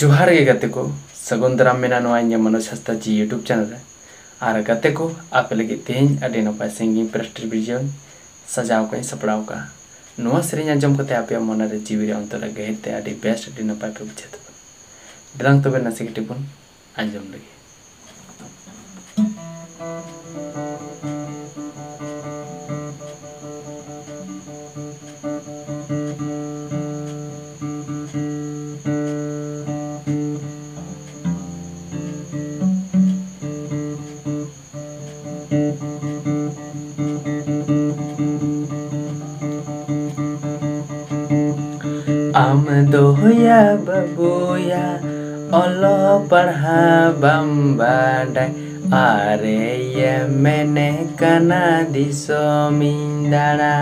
जोहार गे गाते को सगुन दाराम मेना मनोज हांसदा जी यूट्यूब चैनल और गाते को आप लगे तेहन अभी नपाय सिंगिंग प्रेस्टर वीडियो सजाव को सपड़ाव का नुआ सेरें आंजम करते आप मन रे जीवी अंतर गहिरते अभी बेस्ट अभी नपाय पे बुझे दिलांग तबे नासे कटी बन आंजम लगे आम दोया बबुया ओलो पढ़ा बम्बाडाय आरे ये मैंने कना दिसो मिंदाड़ा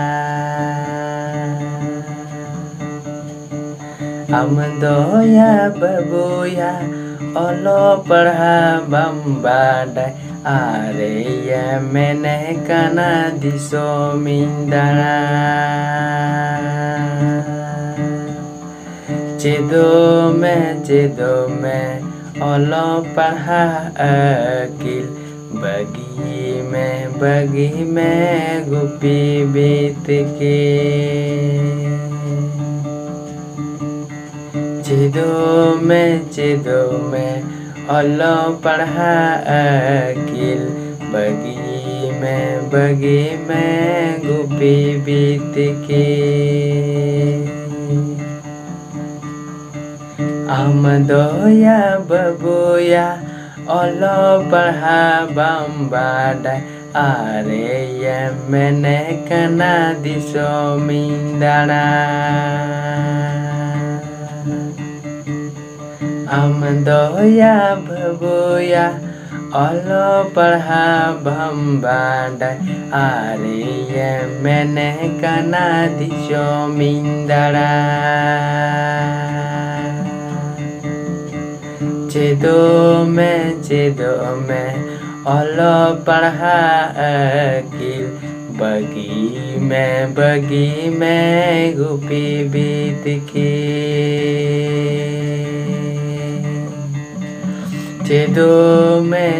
आम दोया बबुया ओलो पढ़ा बम्बाडाय आरे ये मैंने कना दिसो मिंदाड़ा चेदो में ओलो पढ़ा अकिल बगी में गुपी बीत के चेदो में ओलो पढ़ा अकिल बगी में गुपी बीत के आम दोया बबुया ओलो पढ़ा बम्बाडाय आरे ये मैंने कना दिसो मिंदाड़ा आम दोया बबुया ओलो पढ़ा बम्बाडाय आरे ये मैंने कना दिसो मिंदाड़ा चेदो में ओलो पढ़ा अकिल बगी में गुपी बीत के चेदो में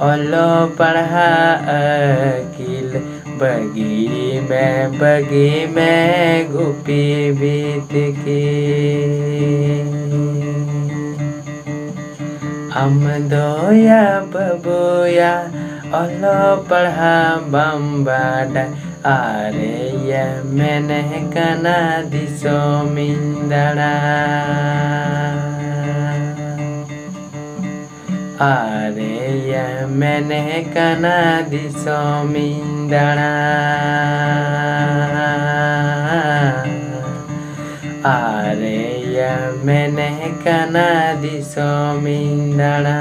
ओलो पढ़ा अकिल बगी में गुपी बीत के आम दोया बबुया ओलो पढ़ा बम्बाडाय आरे ये मैंने कना दिसो मिंदाड़ा आरे ये मैंने कना दिसो मिंदाड़ा आरे ये मैंने कना दिसो मिंदाड़ा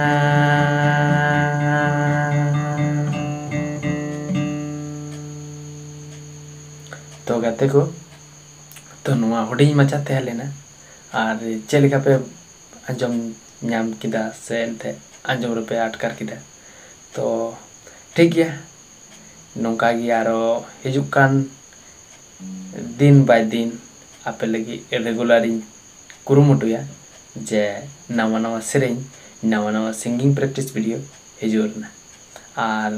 तो गाते को तो नुआ हुडिंग मचा तहे लेना और चेलेका पे आंजम नाम किदा से एंते आंजम रुपे अटकार किदा तो ठीक गया नौका गी आरो हिजुक कान दिन बाय दिन आपे लगी रेगुलर कुरुमुटुया जे नवा नवा सेरें नवा सिंगिंग प्रैक्टिस वीडियो हिजुरना और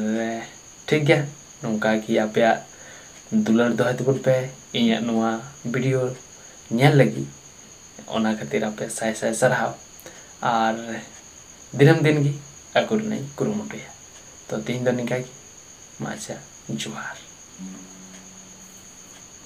ठीक गया नौका कि आपे दुलार दोहे तबन पे इया नवा वीडियो नेल लगी ओना खातिर आपे साय साय सरहाव और दिनम दिन गी अकुर नहीं कुरुमुटुया तो तीन दो निका की माचा जोहार।